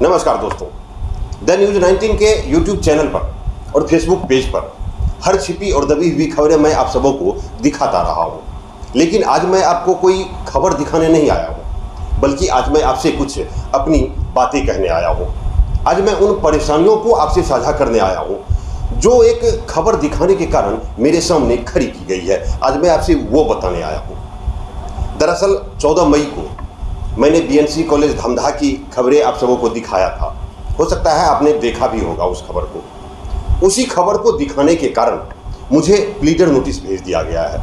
नमस्कार दोस्तों, the news 19 के यूट्यूब चैनल पर और फेसबुक पेज पर हर छिपी और दबी हुई खबरें मैं आप सबों को दिखाता रहा हूँ। लेकिन आज मैं आपको कोई खबर दिखाने नहीं आया हूँ, बल्कि आज मैं आपसे कुछ अपनी बातें कहने आया हूँ। आज मैं उन परेशानियों को आपसे साझा करने आया हूँ जो एक खबर दिखाने के कारण मेरे सामने खड़ी की गई है। आज मैं आपसे वो बताने आया हूँ। दरअसल 14 मई को मैंने बीएनसी कॉलेज धमधा की खबरें आप सबों को दिखाया था। हो सकता है आपने देखा भी होगा उस खबर को। उसी खबर को दिखाने के कारण मुझे प्लीडर नोटिस भेज दिया गया है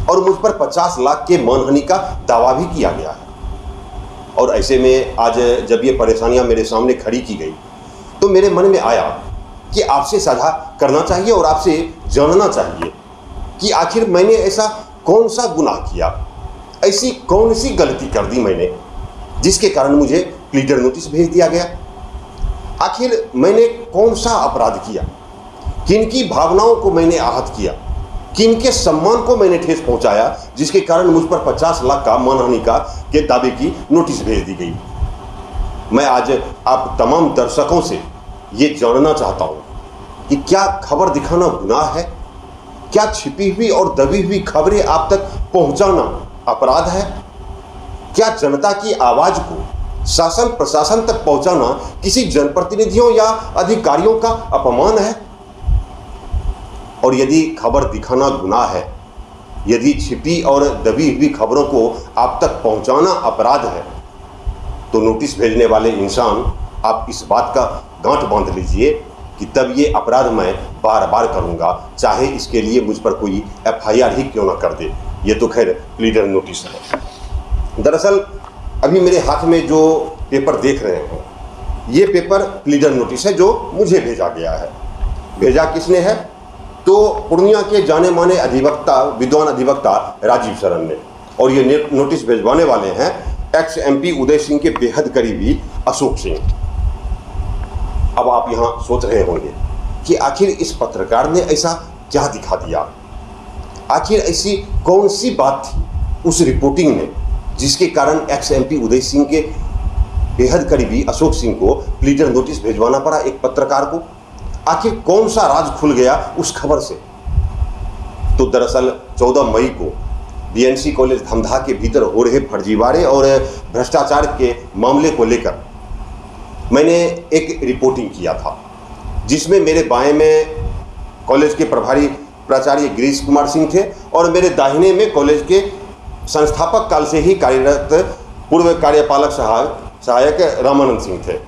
और मुझ पर 50 लाख के मानहानि का दावा भी किया गया है। और ऐसे में आज जब ये परेशानियां मेरे सामने खड़ी की गई तो मेरे मन में आया कि आपसे साझा करना चाहिए और आपसे जानना चाहिए कि आखिर मैंने ऐसा कौन सा गुनाह किया, ऐसी कौन सी गलती कर दी मैंने जिसके कारण मुझे प्लीडर नोटिस भेज दिया गया। आखिर मैंने कौन सा अपराध किया, किनकी भावनाओं को मैंने आहत किया, किनके सम्मान को मैंने ठेस पहुंचाया जिसके कारण मुझ पर 50 लाख का मानहानि का के दावे की नोटिस भेज दी गई। मैं आज आप तमाम दर्शकों से ये जानना चाहता हूं कि क्या खबर दिखाना गुनाह है? क्या छिपी हुई और दबी हुई खबरें आप तक पहुंचाना अपराध है? क्या जनता की आवाज को शासन प्रशासन तक पहुंचाना किसी जनप्रतिनिधियों या अधिकारियों का अपमान है? और यदि खबर दिखाना गुनाह है, यदि छिपी और दबी हुई खबरों को आप तक पहुंचाना अपराध है, तो नोटिस भेजने वाले इंसान आप इस बात का गांठ बांध लीजिए कि तब ये अपराध मैं बार बार करूंगा, चाहे इसके लिए मुझ पर कोई एफआईआर ही क्यों ना कर दे। ये तो खैर प्लीडर नोटिस है। दरअसल अभी मेरे हाथ में जो पेपर देख रहे हैं, ये पेपर प्लीडर नोटिस है जो मुझे भेजा गया है। भेजा किसने है? तो पूर्णिया के जाने माने अधिवक्ता, विद्वान अधिवक्ता राजीव शरण ने। और ये नोटिस भेजवाने वाले हैं एक्स एमपी उदय सिंह के बेहद करीबी अशोक सिंह। अब आप यहाँ सोच रहे होंगे कि आखिर इस पत्रकार ने ऐसा क्या दिखा दिया, आखिर ऐसी कौन सी बात थी उस रिपोर्टिंग में जिसके कारण एक्स एमपी उदय सिंह के बेहद करीबी अशोक सिंह को प्लीडर नोटिस भेजवाना पड़ा एक पत्रकार को? आखिर कौन सा राज खुल गया उस खबर से? तो दरअसल 14 मई को बीएनसी कॉलेज धमधा के भीतर हो रहे फर्जीवाड़े और भ्रष्टाचार के मामले को लेकर मैंने एक रिपोर्टिंग किया था, जिसमें मेरे बाएं में कॉलेज के प्रभारी प्राचार्य गिरीश कुमार सिंह थे और मेरे दाहिने में कॉलेज के संस्थापक काल से ही कार्यरत पूर्व कार्यपालक सहायक रामानंद सिंह थे।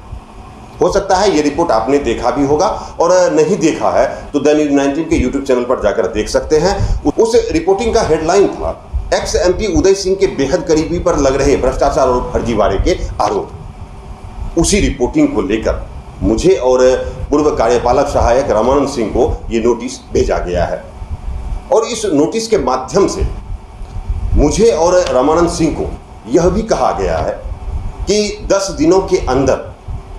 हो सकता है ये रिपोर्ट आपने देखा भी होगा, और नहीं देखा है तो द न्यूज़ 19 के यूट्यूब चैनल पर जाकर देख सकते हैं। उस रिपोर्टिंग का हेडलाइन था एक्स एमपी उदय सिंह के बेहद करीबी पर लग रहे भ्रष्टाचार और फर्जीवाड़े के आरोप। उसी रिपोर्टिंग को लेकर मुझे और पूर्व कार्यपालक सहायक रामानंद सिंह को ये नोटिस भेजा गया है। और इस नोटिस के माध्यम से मुझे और रामानंद सिंह को यह भी कहा गया है कि 10 दिनों के अंदर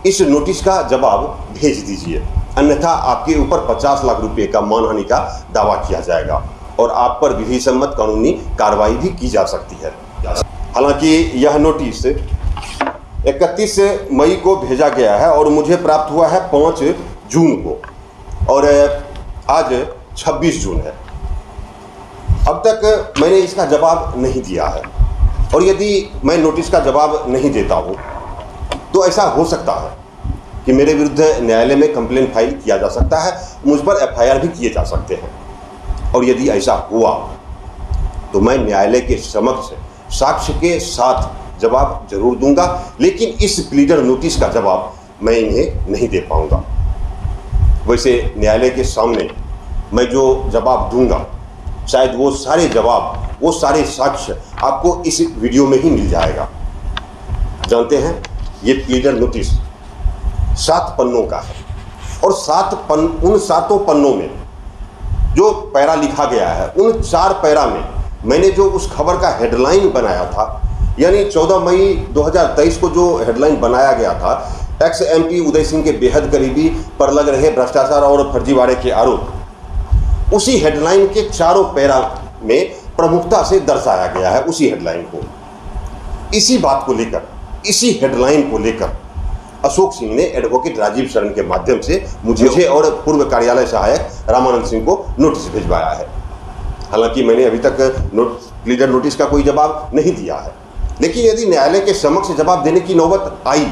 इस नोटिस का जवाब भेज दीजिए, अन्यथा आपके ऊपर 50 लाख रुपए का मानहानि का दावा किया जाएगा और आप पर विधि सम्मत कानूनी कार्रवाई भी की जा सकती है। हालांकि यह नोटिस 31 मई को भेजा गया है और मुझे प्राप्त हुआ है 5 जून को, और आज 26 जून है। अब तक मैंने इसका जवाब नहीं दिया है, और यदि मैं नोटिस का जवाब नहीं देता हूँ तो ऐसा हो सकता है कि मेरे विरुद्ध न्यायालय में कंप्लेंट फाइल किया जा सकता है, मुझ पर एफआईआर भी किए जा सकते हैं। और यदि ऐसा हुआ तो मैं न्यायालय के समक्ष साक्ष्य के साथ जवाब जरूर दूंगा, लेकिन इस प्लीडर नोटिस का जवाब मैं इन्हें नहीं दे पाऊंगा। वैसे न्यायालय के सामने मैं जो जवाब दूंगा, शायद वो सारे जवाब, वो सारे साक्ष्य आपको इस वीडियो में ही मिल जाएगा। जानते हैं, ये प्लीडर नोटिस 7 पन्नों का है और उन 7 पन्नों में जो पैरा लिखा गया है, उन 4 पैरा में मैंने जो उस खबर का हेडलाइन बनाया था, यानी 14 मई 2023 को जो हेडलाइन बनाया गया था, एक्स एमपी उदय सिंह के बेहद करीबी पर लग रहे भ्रष्टाचार और फर्जीवाड़े के आरोप, उसी हेडलाइन के 4 पैरा में प्रमुखता से दर्शाया गया है। उसी हेडलाइन को, इसी बात को लेकर, इसी हेडलाइन को लेकर अशोक सिंह ने एडवोकेट राजीव शरण के माध्यम से मुझे और पूर्व कार्यालय सहायक रामानंद सिंह को नोटिस भिजवाया है। हालांकि मैंने अभी तक क्लियर नोटिस का कोई जवाब नहीं दिया है, लेकिन यदि न्यायालय के समक्ष जवाब देने की नौबत आई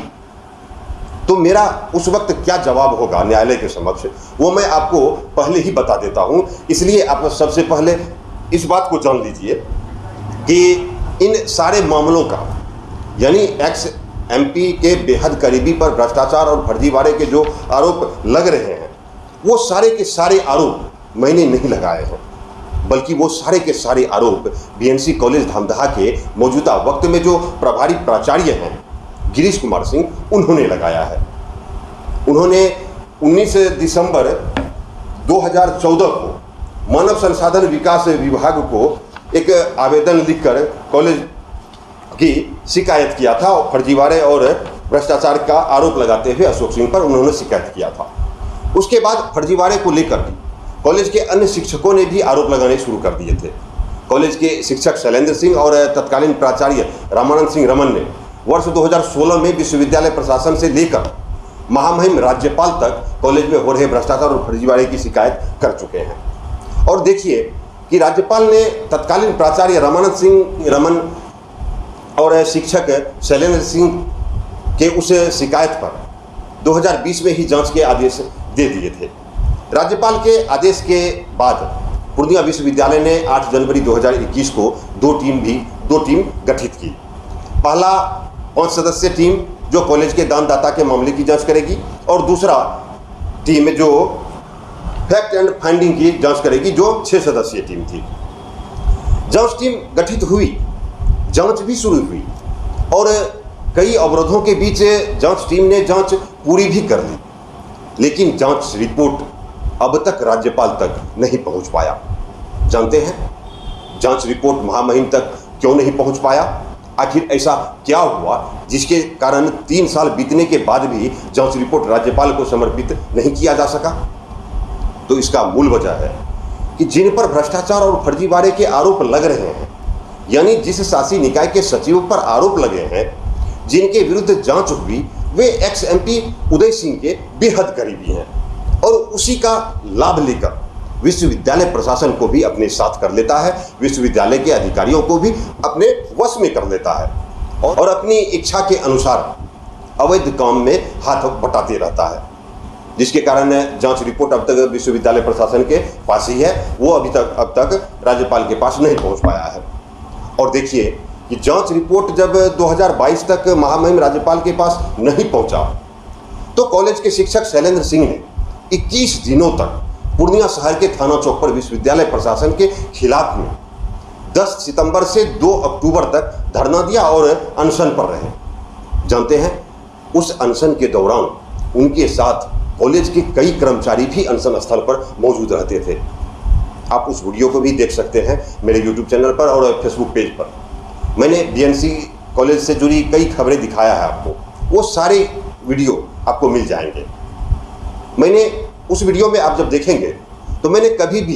तो मेरा उस वक्त क्या जवाब होगा न्यायालय के समक्ष, वो मैं आपको पहले ही बता देता हूं। इसलिए आप सबसे पहले इस बात को जान लीजिए कि इन सारे मामलों का, यानी एक्स एमपी के बेहद करीबी पर भ्रष्टाचार और फर्जीवाड़े के जो आरोप लग रहे हैं, वो सारे के सारे आरोप मैंने नहीं लगाए हैं, बल्कि वो सारे के सारे आरोप बीएनसी कॉलेज धामदहा के मौजूदा वक्त में जो प्रभारी प्राचार्य हैं गिरीश कुमार सिंह, उन्होंने लगाया है। उन्होंने 19 दिसंबर 2014 को मानव संसाधन विकास विभाग को एक आवेदन लिखकर कॉलेज की शिकायत किया था और फर्जीवाड़े और भ्रष्टाचार का आरोप लगाते हुए अशोक सिंह पर उन्होंने शिकायत किया था। उसके बाद फर्जीवाड़े को लेकर भी कॉलेज के अन्य शिक्षकों ने भी आरोप लगाने शुरू कर दिए थे। कॉलेज के शिक्षक शैलेंद्र सिंह और तत्कालीन प्राचार्य रामानंद सिंह रमन ने वर्ष 2016 में विश्वविद्यालय प्रशासन से लेकर महामहिम राज्यपाल तक कॉलेज में हो रहे भ्रष्टाचार और फर्जीवाड़े की शिकायत कर चुके हैं। और देखिए कि राज्यपाल ने तत्कालीन प्राचार्य रामानंद सिंह रमन और शिक्षक शैलेंद्र सिंह के उस शिकायत पर 2020 में ही जांच के आदेश दे दिए थे। राज्यपाल के आदेश के बाद पूर्णिया विश्वविद्यालय ने 8 जनवरी 2021 को दो टीम गठित की। पहला 5 सदस्यीय टीम जो कॉलेज के दानदाता के मामले की जांच करेगी, और दूसरा टीम जो फैक्ट एंड फाइंडिंग की जांच करेगी, जो 6 सदस्यीय टीम थी। जांच टीम गठित हुई, जांच भी शुरू हुई और कई अवरोधों के बीच जांच टीम ने जांच पूरी भी कर ली, लेकिन जांच रिपोर्ट अब तक राज्यपाल तक नहीं पहुंच पाया। जानते हैं जांच रिपोर्ट महामहिम तक क्यों नहीं पहुंच पाया? आखिर ऐसा क्या हुआ जिसके कारण 3 साल बीतने के बाद भी जांच रिपोर्ट राज्यपाल को समर्पित नहीं किया जा सका? तो इसका मूल वजह है कि जिन पर भ्रष्टाचार और फर्जीवाड़े के आरोप लग रहे हैं, यानी जिस शासी निकाय के सचिव पर आरोप लगे हैं, जिनके विरुद्ध जांच हुई, वे एक्स एमपी उदय सिंह के बेहद करीबी हैं और उसी का लाभ लेकर विश्वविद्यालय प्रशासन को भी अपने साथ कर लेता है, विश्वविद्यालय के अधिकारियों को भी अपने वश में कर लेता है और अपनी इच्छा के अनुसार अवैध काम में हाथ बटाते रहता है, जिसके कारण जांच रिपोर्ट अब तक विश्वविद्यालय प्रशासन के पास ही है, वो अब तक राज्यपाल के पास नहीं पहुंच पाया है। और देखिए कि जांच रिपोर्ट जब 2022 तक महामहिम राज्यपाल के पास नहीं पहुंचा तो कॉलेज के शिक्षक शैलेंद्र सिंह ने 21 दिनों तक पूर्णिया शहर के थाना चौक पर विश्वविद्यालय प्रशासन के खिलाफ में 10 सितंबर से 2 अक्टूबर तक धरना दिया और अनशन पर रहे। जानते हैं उस अनशन के दौरान उनके साथ कॉलेज के कई कर्मचारी भी अनशन स्थल पर मौजूद रहते थे। आप उस वीडियो को भी देख सकते हैं मेरे यूट्यूब चैनल पर और फेसबुक पेज पर। मैंने बीएनसी कॉलेज से जुड़ी कई खबरें दिखाया है आपको, वो सारे वीडियो आपको मिल जाएंगे। मैंने उस वीडियो में आप जब देखेंगे तो मैंने कभी भी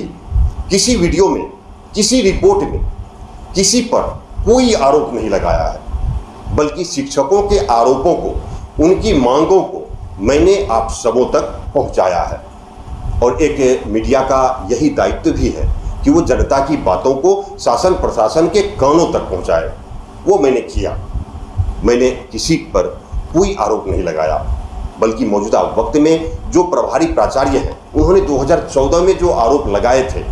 किसी वीडियो में, किसी रिपोर्ट में किसी पर कोई आरोप नहीं लगाया है, बल्कि शिक्षकों के आरोपों को, उनकी मांगों को मैंने आप सबों तक पहुंचाया है। और एक मीडिया का यही दायित्व भी है कि वो जनता की बातों को शासन प्रशासन के कानों तक पहुंचाए। वो मैंने किया। मैंने किसी पर कोई आरोप नहीं लगाया, बल्कि मौजूदा वक्त में जो प्रभारी प्राचार्य हैं उन्होंने 2014 में जो आरोप लगाए थे,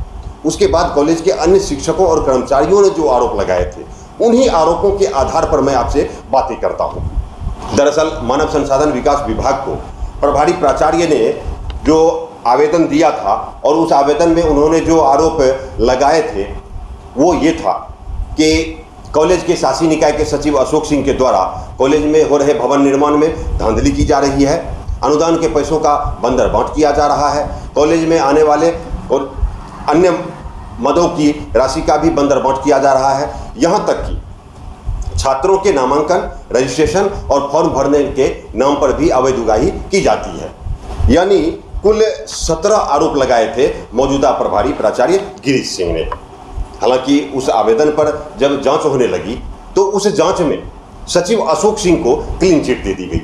उसके बाद कॉलेज के अन्य शिक्षकों और कर्मचारियों ने जो आरोप लगाए थे, उन्हीं आरोपों के आधार पर मैं आपसे बातें करता हूं। दरअसल मानव संसाधन विकास विभाग को प्रभारी प्राचार्य ने जो आवेदन दिया था और उस आवेदन में उन्होंने जो आरोप लगाए थे वो ये था कि कॉलेज के शासी निकाय के सचिव अशोक सिंह के द्वारा कॉलेज में हो रहे भवन निर्माण में धांधली की जा रही है, अनुदान के पैसों का बंदरबांट किया जा रहा है, कॉलेज में आने वाले और अन्य मदों की राशि का भी बंदरबांट किया जा रहा है। यहाँ तक कि छात्रों के नामांकन, रजिस्ट्रेशन और फॉर्म भरने के नाम पर भी अवैध उगाही की जाती है। यानी कुल 17 आरोप लगाए थे मौजूदा प्रभारी प्राचार्य गिरीश सिंह ने। हालांकि उस आवेदन पर जब जांच होने लगी तो उस जांच में सचिव अशोक सिंह को क्लीन चिट दे दी गई।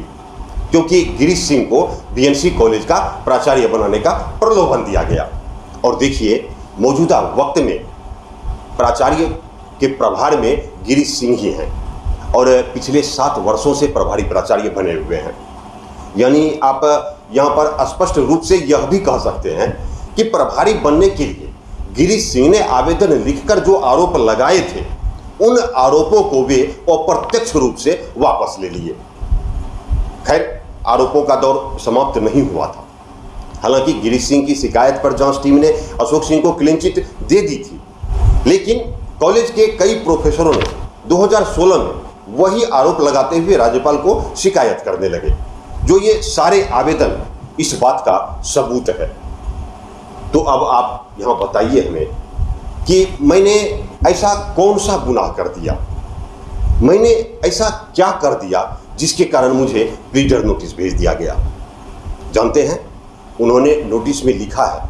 क्योंकि गिरीश सिंह को बीएनसी कॉलेज का प्राचार्य बनाने का प्रलोभन दिया गया। और देखिए, मौजूदा वक्त में प्राचार्य के प्रभार में गिरीश सिंह ही हैं और पिछले 7 वर्षों से प्रभारी प्राचार्य बने हुए हैं। यानी आप यहाँ पर स्पष्ट रूप से यह भी कह सकते हैं कि प्रभारी बनने के लिए गिरीश सिंह ने आवेदन लिखकर जो आरोप लगाए थे, उन आरोपों को वे अप्रत्यक्ष रूप से वापस ले लिए। खैर, आरोपों का दौर समाप्त नहीं हुआ था। हालांकि गिरीश सिंह की शिकायत पर जांच टीम ने अशोक सिंह को क्लीन चिट दे दी थी, लेकिन कॉलेज के कई प्रोफेसरों ने 2016 में वही आरोप लगाते हुए राज्यपाल को शिकायत करने लगे, जो ये सारे आवेदन इस बात का सबूत है। तो अब आप यहाँ बताइए हमें कि मैंने ऐसा कौन सा गुनाह कर दिया, मैंने ऐसा क्या कर दिया जिसके कारण मुझे रीडर नोटिस भेज दिया गया। जानते हैं, उन्होंने नोटिस में लिखा है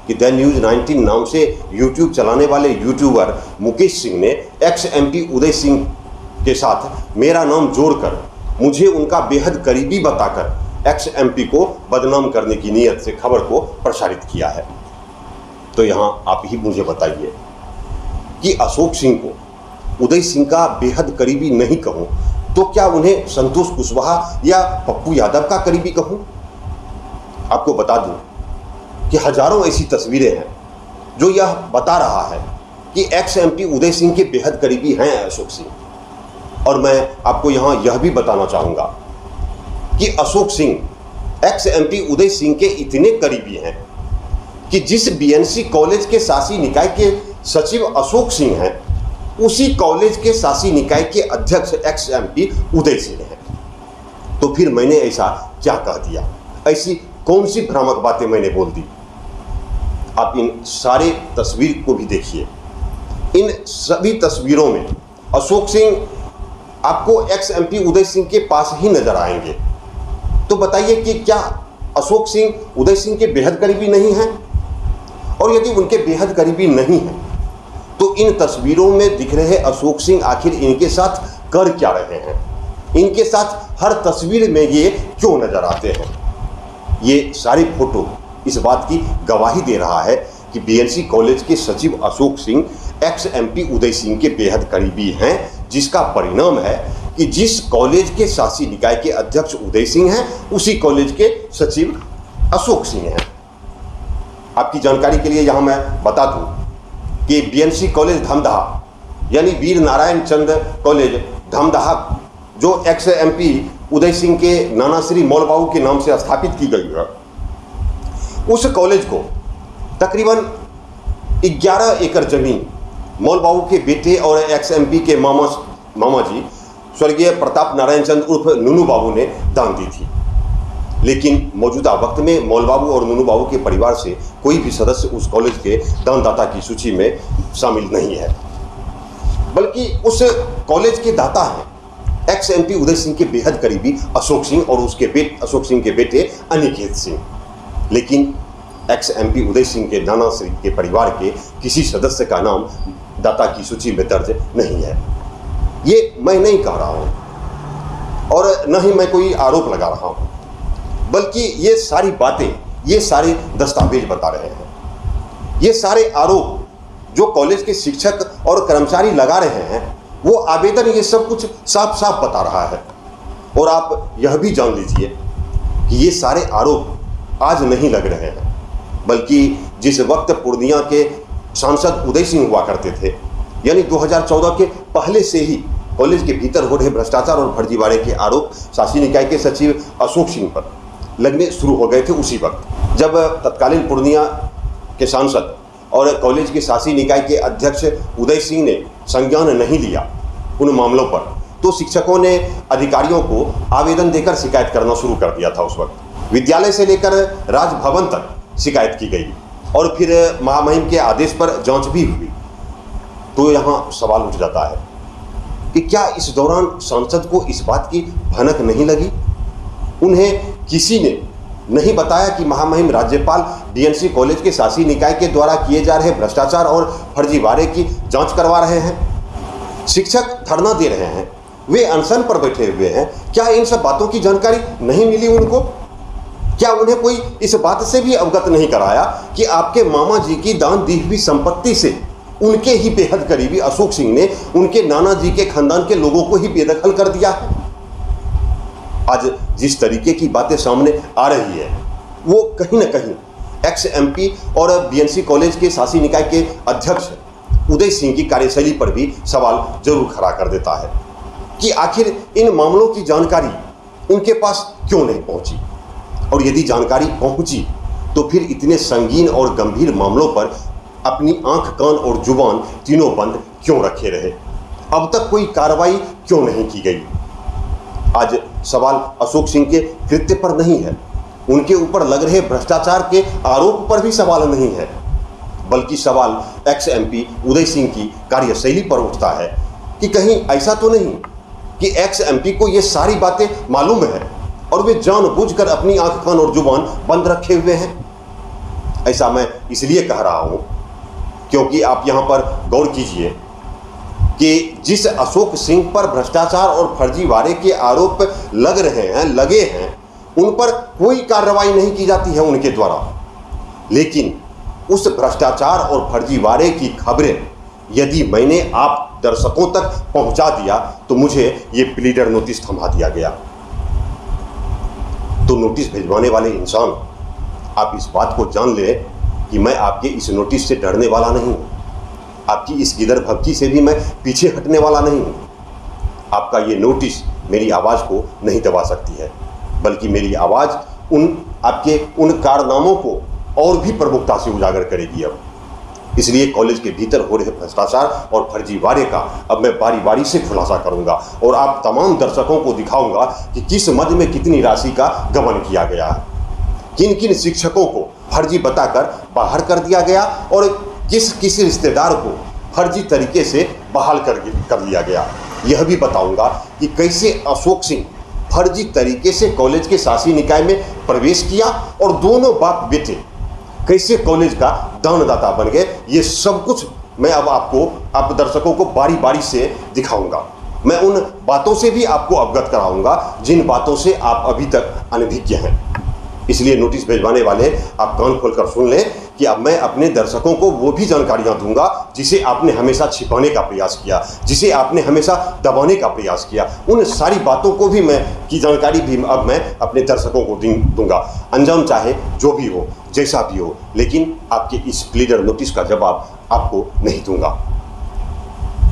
कि द न्यूज़ 19 नाम से यूट्यूब चलाने वाले यूट्यूबर मुकेश सिंह ने एक्स एमपी उदय सिंह के साथ मेरा नाम जोड़कर मुझे उनका बेहद करीबी बताकर एक्स एमपी को बदनाम करने की नीयत से खबर को प्रसारित किया है। तो यहाँ आप ही मुझे बताइए कि अशोक सिंह को उदय सिंह का बेहद करीबी नहीं कहूँ तो क्या उन्हें संतोष कुशवाहा या पप्पू यादव का करीबी कहूँ? आपको बता दूं कि हजारों ऐसी तस्वीरें हैं जो यह बता रहा है कि एक्स एमपी उदय सिंह के बेहद करीबी हैं अशोक सिंह। और मैं आपको यहाँ यह भी बताना चाहूँगा कि अशोक सिंह एक्स एमपी उदय सिंह के इतने करीबी हैं कि जिस बीएनसी कॉलेज के शासी निकाय के सचिव अशोक सिंह हैं, उसी कॉलेज के शासी निकाय के अध्यक्ष एक्स एमपी उदय सिंह हैं। तो फिर मैंने ऐसा क्या कह दिया, ऐसी कौन सी भ्रामक बातें मैंने बोल दी? आप इन सारे तस्वीर को भी देखिए। इन सभी तस्वीरों में अशोक सिंह आपको एक्स एमपी उदय सिंह के पास ही नजर आएंगे। तो बताइए कि क्या अशोक सिंह उदय सिंह के बेहद करीबी नहीं हैं? और यदि उनके बेहद करीबी नहीं हैं तो इन तस्वीरों में दिख रहे अशोक सिंह आखिर इनके साथ कर क्या रहे हैं? इनके साथ हर तस्वीर में ये क्यों नजर आते हैं? ये सारी फोटो इस बात की गवाही दे रहा है कि बीएनसी कॉलेज के सचिव अशोक सिंह एक्स एमपी उदय सिंह के बेहद करीबी हैं, जिसका परिणाम है कि जिस कॉलेज के शासी निकाय के अध्यक्ष उदय सिंह हैं, उसी कॉलेज के सचिव अशोक सिंह हैं। आपकी जानकारी के लिए यहाँ मैं बता दूं कि बीएनसी कॉलेज धमदाहा यानी वीर नारायण चंद कॉलेज धमदाहा, जो एक्स एमपी उदय सिंह के नाना श्री मौलबाबू के नाम से स्थापित की गई है, उस कॉलेज को तकरीबन 11 एकड़ जमीन मौलबाबू के बेटे और एक्स एमपी के मामा जी स्वर्गीय प्रताप नारायण चंद उर्फ नूनू बाबू ने दान दी थी। लेकिन मौजूदा वक्त में मौलबाबू और नूनू बाबू के परिवार से कोई भी सदस्य उस कॉलेज के दानदाता की सूची में शामिल नहीं है, बल्कि उस कॉलेज के दाता हैं एक्स एमपी उदय सिंह के बेहद करीबी अशोक सिंह और उसके अशोक सिंह के बेटे अनिकेत सिंह। लेकिन एक्स एमपी उदय सिंह के नाना श्री के परिवार के किसी सदस्य का नाम दाता की सूची में दर्ज नहीं है। ये मैं नहीं कह रहा हूँ और न ही मैं कोई आरोप लगा रहा हूँ, बल्कि ये सारी बातें, ये सारे दस्तावेज बता रहे हैं। ये सारे आरोप जो कॉलेज के शिक्षक और कर्मचारी लगा रहे हैं, वो आवेदन ये सब कुछ साफ साफ बता रहा है। और आप यह भी जान लीजिए कि ये सारे आरोप आज नहीं लग रहे हैं, बल्कि जिस वक्त पूर्णिया के सांसद उदय सिंह हुआ करते थे, यानी 2014 के पहले से ही कॉलेज के भीतर हो रहे भ्रष्टाचार और फर्जीवाड़े के आरोप शासी निकाय के सचिव अशोक सिंह पर लगने शुरू हो गए थे। उसी वक्त जब तत्कालीन पूर्णिया के सांसद और कॉलेज के शासी निकाय के अध्यक्ष उदय सिंह ने संज्ञान नहीं लिया उन मामलों पर, तो शिक्षकों ने अधिकारियों को आवेदन देकर शिकायत करना शुरू कर दिया था। उस वक्त विद्यालय से लेकर राजभवन तक शिकायत की गई और फिर महामहिम के आदेश पर जांच भी हुई। तो यहाँ सवाल उठ जाता है कि क्या इस दौरान सांसद को इस बात की भनक नहीं लगी? उन्हें किसी ने नहीं बताया कि महामहिम राज्यपाल बीएनसी कॉलेज के शासी निकाय के द्वारा किए जा रहे भ्रष्टाचार और फर्जीवाड़े की जांच करवा रहे हैं? शिक्षक धरना दे रहे हैं, वे अनशन पर बैठे हुए हैं। क्या इन सब बातों की जानकारी नहीं मिली उनको? क्या उन्हें कोई इस बात से भी अवगत नहीं कराया कि आपके मामा जी की दान दी हुई संपत्ति से उनके ही बेहद करीबी अशोक सिंह ने उनके नाना जी के खानदान के लोगों को ही बेदखल कर दिया है? आज जिस तरीके की बातें सामने आ रही है वो कहीं ना कहीं एक्स एमपी और बीएनसी कॉलेज के शासी निकाय के अध्यक्ष उदय सिंह की कार्यशैली पर भी सवाल जरूर खड़ा कर देता है कि आखिर इन मामलों की जानकारी उनके पास क्यों नहीं पहुंची, और यदि जानकारी पहुंची तो फिर इतने संगीन और गंभीर मामलों पर अपनी आंख, कान और जुबान तीनों बंद क्यों रखे रहे? अब तक कोई कार्रवाई क्यों नहीं की गई? आज सवाल अशोक सिंह के कृत्य पर नहीं है, उनके ऊपर लग रहे भ्रष्टाचार के आरोप पर भी सवाल नहीं है, बल्कि सवाल एक्स एमपी उदय सिंह की कार्यशैली पर उठता है कि कहीं ऐसा तो नहीं कि एक्स एमपी को ये सारी बातें मालूम है और वे जानबूझकर अपनी आंख, कान और जुबान बंद रखे हुए हैं। ऐसा मैं इसलिए कह रहा हूं क्योंकि आप यहां पर गौर कीजिए कि जिस अशोक सिंह पर भ्रष्टाचार और फर्जीवाड़े के आरोप लगे हैं उन पर कोई कार्रवाई नहीं की जाती है उनके द्वारा, लेकिन उस भ्रष्टाचार और फर्जीवाड़े की खबरें यदि मैंने आप दर्शकों तक पहुंचा दिया तो मुझे ये प्लीडर नोटिस थमा दिया गया। तो नोटिस भिजवाने वाले इंसान, आप इस बात को जान ले कि मैं आपके इस नोटिस से डरने वाला नहीं हूं, आपकी इस गिदर भक्ति से भी मैं पीछे हटने वाला नहीं हूं। आपका ये नोटिस मेरी आवाज़ को नहीं दबा सकती है, बल्कि मेरी आवाज़ आपके उन कारनामों को और भी प्रमुखता से उजागर करेगी। अब इसलिए कॉलेज के भीतर हो रहे भ्रष्टाचार और फर्जीवाड़े का अब मैं बारी बारी से खुलासा करूंगा और आप तमाम दर्शकों को दिखाऊंगा कि किस मद में कितनी राशि का गबन किया गया है, किन किन शिक्षकों को फर्जी बताकर बाहर कर दिया गया और किस रिश्तेदार को फर्जी तरीके से बहाल कर लिया गया। यह भी बताऊंगा कि कैसे अशोक सिंह फर्जी तरीके से कॉलेज के शासी निकाय में प्रवेश किया और दोनों बाप बेटे कैसे कॉलेज का दानदाता बन गए। ये सब कुछ मैं अब आप दर्शकों को बारी बारी से दिखाऊंगा। मैं उन बातों से भी आपको अवगत कराऊंगा जिन बातों से आप अभी तक अनभिज्ञ हैं। इसलिए नोटिस भिजवाने वाले आप कान खोलकर सुन लें कि अब मैं अपने दर्शकों को वो भी जानकारियां दूंगा जिसे आपने हमेशा छिपाने का प्रयास किया, जिसे आपने हमेशा दबाने का प्रयास किया। उन सारी बातों को भी की जानकारी भी अब मैं अपने दर्शकों को दूंगा, अंजाम चाहे जो भी हो, जैसा भी हो, लेकिन आपके इस प्लीडर नोटिस का जवाब आपको नहीं दूंगा।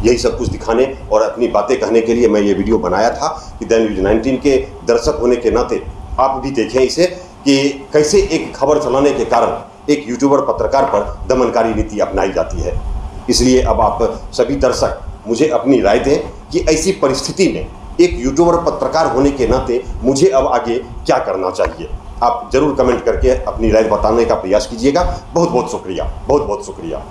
यही सब कुछ दिखाने और अपनी बातें कहने के लिए मैं ये वीडियो बनाया था कि द न्यूज़ 19 के दर्शक होने के नाते आप भी देखें इसे कि कैसे एक खबर चलाने के कारण एक यूट्यूबर पत्रकार पर दमनकारी नीति अपनाई जाती है। इसलिए अब आप सभी दर्शक मुझे अपनी राय दें कि ऐसी परिस्थिति में एक यूट्यूबर पत्रकार होने के नाते मुझे अब आगे क्या करना चाहिए। आप जरूर कमेंट करके अपनी राय बताने का प्रयास कीजिएगा। बहुत बहुत शुक्रिया, बहुत बहुत शुक्रिया।